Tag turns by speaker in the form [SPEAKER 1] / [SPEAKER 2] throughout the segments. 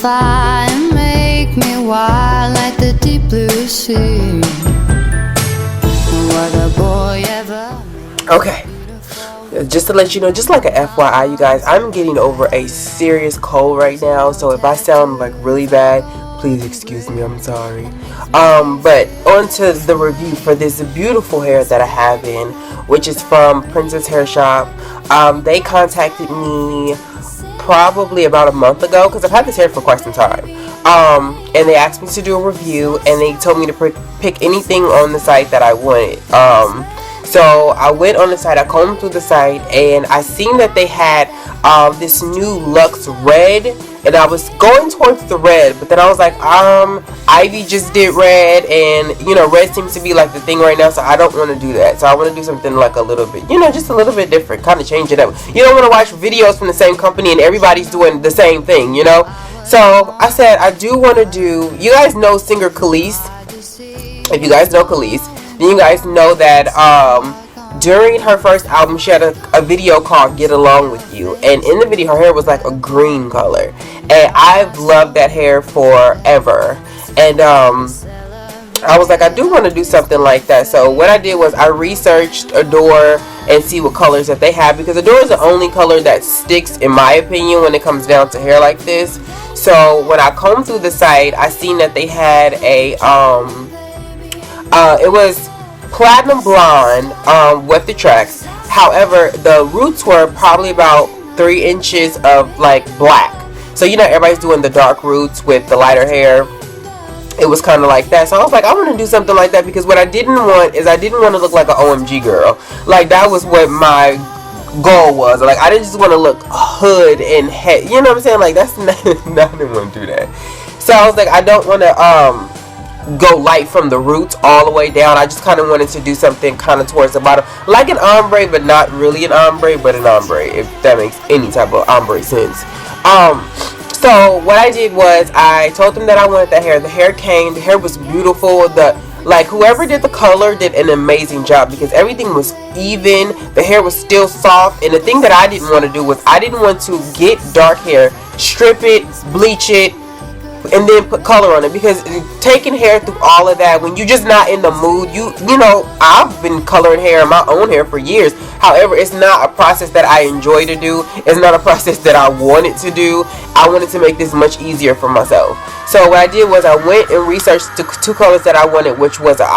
[SPEAKER 1] fire and make me wild like the deep blue sea. What a boy ever.
[SPEAKER 2] Okay, just to let you know, just like a FYI, you guys, I'm getting over a serious cold right now, so if I sound like really bad, please excuse me, I'm sorry. But on to the review for this beautiful hair that I have in, which is from Princess Hair Shop. They contacted me probably about a month ago, because I've had this hair for quite some time. And they asked me to do a review, and they told me to pick anything on the site that I wanted. So I went on the site, I combed through the site, and I seen that they had this new Luxe Red, and I was going towards the red, but then I was like, Ivy just did red, and you know, red seems to be like the thing right now, so I don't want to do that. So I want to do something like a little bit, you know, just a little bit different, kind of change it up. You don't want to watch videos from the same company and everybody's doing the same thing, you know. So I said I do want to do. You guys know singer Khalees. If you guys know Khalees, then you guys know that during her first album, she had a video called Get Along With You, and in the video her hair was like a green color, and I've loved that hair forever. And I was like, I do want to do something like that. So what I did was I researched Adore and see what colors that they have, because Adore is the only color that sticks, in my opinion, when it comes down to hair like this. So when I combed through the site, I seen that they had a it was platinum blonde with the tracks. However, the roots were probably about 3 inches of like black. So you know, everybody's doing the dark roots with the lighter hair. It was kind of like that. So I was like, I want to do something like that, because what I didn't want is I didn't want to look like an OMG girl. Like, that was what my goal was. Like, I didn't just want to look hood and head. You know what I'm saying? Like, that's not, I didn't want to do that. So I was like, I don't want to go light from the roots all the way down. I just kind of wanted to do something kind of towards the bottom, like an ombre, but not really an ombre, but an ombre, if that makes any type of ombre sense. So what I did was I told them that I wanted that hair. The hair came. The hair was beautiful. Like, whoever did the color did an amazing job, because everything was even. The hair was still soft. And the thing that I didn't want to do was I didn't want to get dark hair, strip it, bleach it, and then put color on it, because taking hair through all of that, when you're just not in the mood, you know, I've been coloring hair, my own hair, for years. However, it's not a process that I enjoy to do. It's not a process that I wanted to do. I wanted to make this much easier for myself. So what I did was I went and researched the 2 colors that I wanted, which was an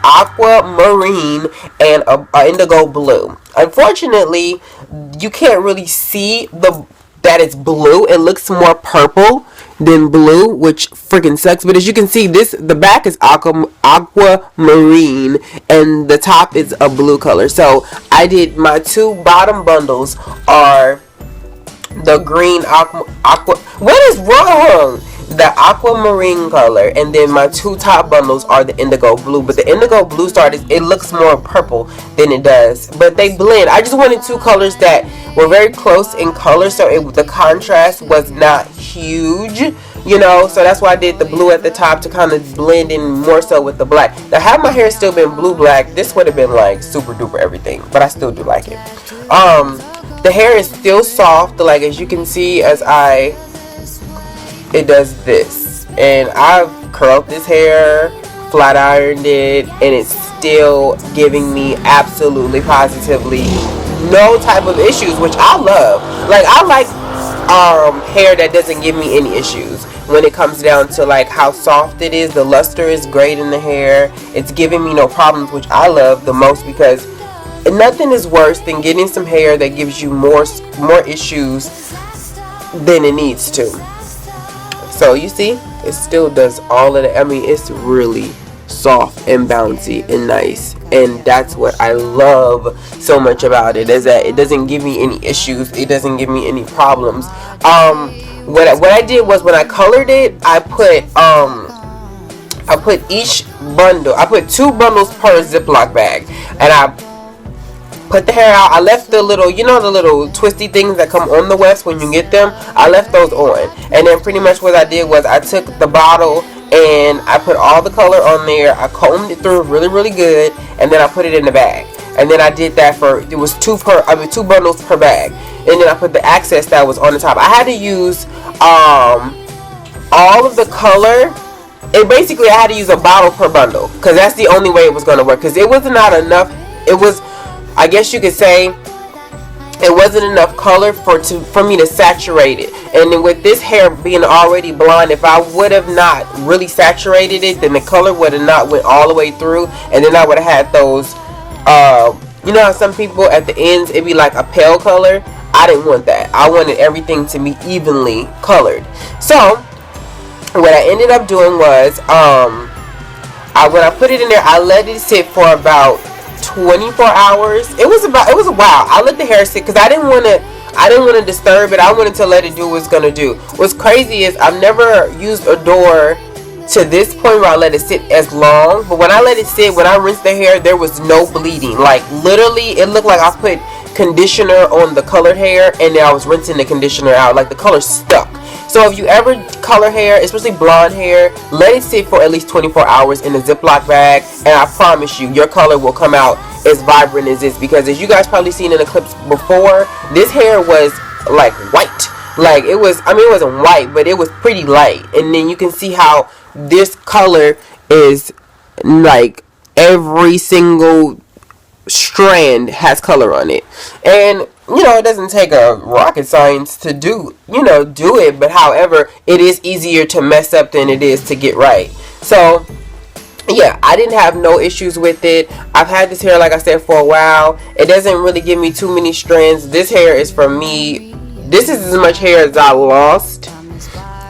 [SPEAKER 2] aquamarine and a indigo blue. Unfortunately, you can't really see that it's blue. It looks more purple than blue, which freaking sucks. But as you can see, the back is aquamarine and the top is a blue color. So I did, my 2 bottom bundles are the green what is wrong? The aquamarine color, and then my 2 top bundles are the indigo blue. But the indigo blue it looks more purple than it does, but they blend. I just wanted 2 colors that were very close in color, so the contrast was not huge, you know. So that's why I did the blue at the top to kind of blend in more so with the black. Now, had my hair still been blue black, this would have been like super duper everything, but I still do like it. The hair is still soft, like as you can see, it does this, and I've curled this hair, flat ironed it, and it's still giving me absolutely positively no type of issues, which I love. Like, I like hair that doesn't give me any issues when it comes down to like how soft it is. The luster is great in the hair. It's giving me no problems, which I love the most, because nothing is worse than getting some hair that gives you more issues than it needs to. So you see, it still does all of that. I mean, it's really soft and bouncy and nice, and that's what I love so much about it, is that it doesn't give me any issues. It doesn't give me any problems. What I did was, when I colored it, I put each bundle, I put 2 bundles per Ziploc bag, and I put the hair out. I left the little, you know, the little twisty things that come on the wefts when you get them. I left those on, and then pretty much what I did was I took the bottle and I put all the color on there. I combed it through really, really good, and then I put it in the bag. And then I did that it was 2 bundles per bag, and then I put the excess that was on the top. I had to use all of the color, it basically, I had to use a bottle per bundle, because that's the only way it was going to work, because it was not enough. It was, I guess you could say, it wasn't enough color for me to saturate it. And then with this hair being already blonde, if I would have not really saturated it, then the color would have not went all the way through, and then I would have had those you know how some people at the ends it'd be like a pale color. I didn't want that. I wanted everything to be evenly colored. So what I ended up doing was when I put it in there, I let it sit for about 24 hours. It was a while. I let the hair sit because I didn't want to disturb it. I wanted to let it do what it's gonna do. What's crazy is I've never used a door to this point where I let it sit as long, but when I let it sit, when I rinsed the hair, there was no bleeding. Like literally, it looked like I put conditioner on the colored hair and then I was rinsing the conditioner out. Like the color stuck. So if you ever color hair, especially blonde hair, let it sit for at least 24 hours in a Ziploc bag, and I promise you, your color will come out as vibrant as this. Because as you guys probably seen in the clips before, this hair was like white. Like it was, I mean, it wasn't white, but it was pretty light. And then you can see how this color is like every single strand has color on it. And you know, it doesn't take a rocket science to do it, but however, it is easier to mess up than it is to get right. So yeah, I didn't have no issues with it. I've had this hair, like I said, for a while. It doesn't really give me too many strands. This hair is from me. This is as much hair as I lost.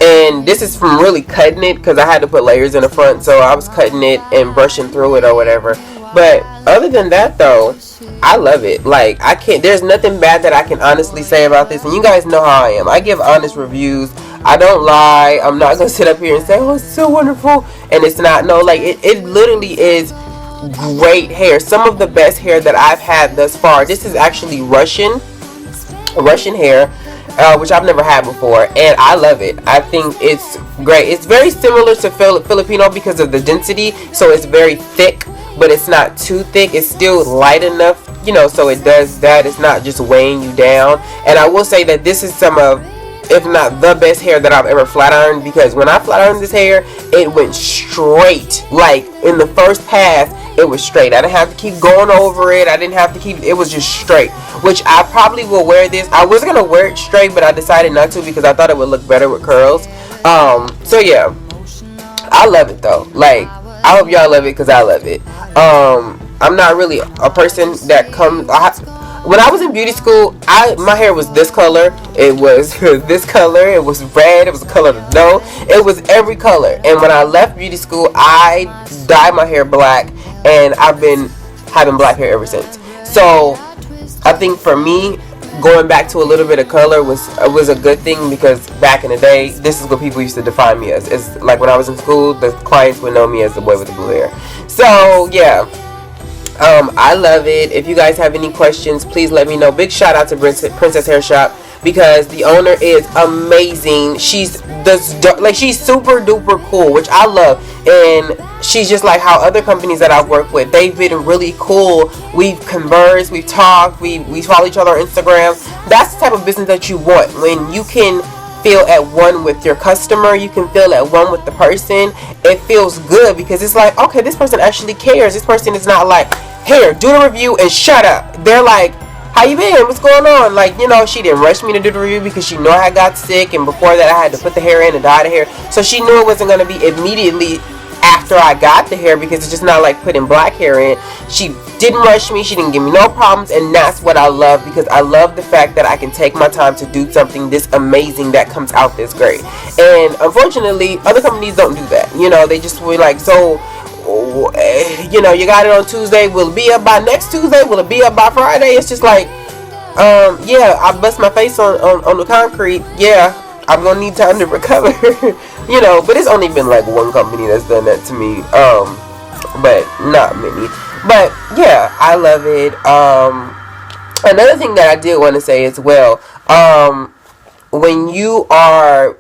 [SPEAKER 2] And this is from really cutting it, because I had to put layers in the front, so I was cutting it and brushing through it or whatever. But other than that though, I love it. Like I can't, there's nothing bad that I can honestly say about this. And you guys know how I am. I give honest reviews. I don't lie. I'm not gonna sit up here and say, oh, it's so wonderful, and it's not. No, like it literally is great hair. Some of the best hair that I've had thus far. This is actually Russian hair, which I've never had before, and I love it. I think it's great. It's very similar to Filipino because of the density, so it's very thick, but it's not too thick. It's still light enough, so it does that. It's not just weighing you down. And I will say that this is some of, if not the best hair that I've ever flat ironed, because when I flat ironed this hair, it went straight. Like in the first pass, it was straight. I didn't have to keep going over it. I didn't have to keep, it was just straight, which I probably will wear this. I was going to wear it straight, but I decided not to because I thought it would look better with curls. So yeah, I love it though. Like, I hope y'all love it because I love it. I'm not really a person that comes, when I was in beauty school, my hair was this color. It was this color. It was red. It was the color of the dough. It was every color. And when I left beauty school, I dyed my hair black, and I've been having black hair ever since. So I think for me, going back to a little bit of color was a good thing, because back in the day, this is what people used to define me as. It's like when I was in school, the clients would know me as the boy with the blue hair. So yeah. I love it. If you guys have any questions, please let me know. Big shout out to Princess Hair Shop, because the owner is amazing. She's super duper cool, which I love. And she's just like how other companies that I've worked with, they've been really cool. We've conversed, we've talked, we follow each other on Instagram. That's the type of business that you want, when you can feel at one with your customer, you can feel at one with the person. It feels good because it's like, okay, this person actually cares. This person is not like, here, do the review and shut up. They're like, how you been? What's going on? Like, she didn't rush me to do the review because she knew I got sick, and before that I had to put the hair in and dye the hair. So she knew it wasn't going to be immediately after I got the hair, because it's just not like putting black hair in. She didn't rush me. She didn't give me no problems, and that's what I love, because I love the fact that I can take my time to do something this amazing that comes out this great. And unfortunately, other companies don't do that. They just be like, so you got it on Tuesday, will it be up by next Tuesday? Will it be up by Friday? It's just like, yeah, I bust my face on the concrete. Yeah, I'm gonna need time to recover. But it's only been like one company that's done that to me, but not many. But yeah, I love it. Another thing that I did want to say as well, when you are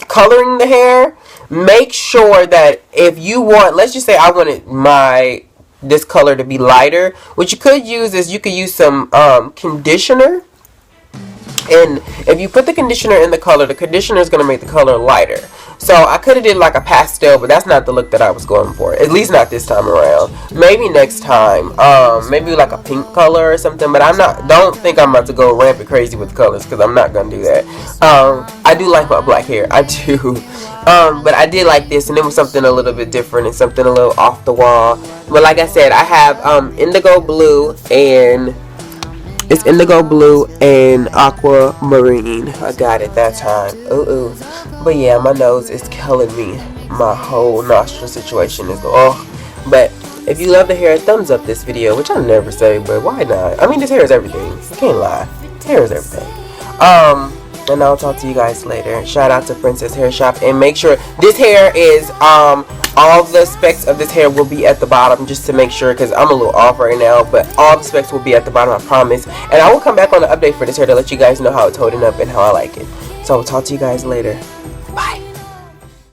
[SPEAKER 2] coloring the hair, make sure that if you want, let's just say I wanted this color to be lighter, what you could use is you could use some conditioner. And if you put the conditioner in the color, the conditioner is going to make the color lighter. So I could have did like a pastel, but that's not the look that I was going for. At least not this time around. Maybe next time. Maybe like a pink color or something. But don't think I'm about to go rampant crazy with colors, because I'm not gonna do that. I do like my black hair. I do. But I did like this, and it was something a little bit different and something a little off the wall. But like I said, I have indigo blue and it's indigo blue and aquamarine. I got it that time. Ooh. But yeah, my nose is killing me. My whole nostril situation is But if you love the hair, thumbs up this video, which I never say, but why not? I mean, this hair is everything. Can't lie. This hair is everything. And I'll talk to you guys later. Shout out to Princess Hair Shop, and make sure this hair is all the specs of this hair will be at the bottom, just to make sure, because I'm a little off right now, but all the specs will be at the bottom, I promise. And I will come back on the update for this hair to let you guys know how it's holding up and how I like it. So I'll talk to you guys later. Bye.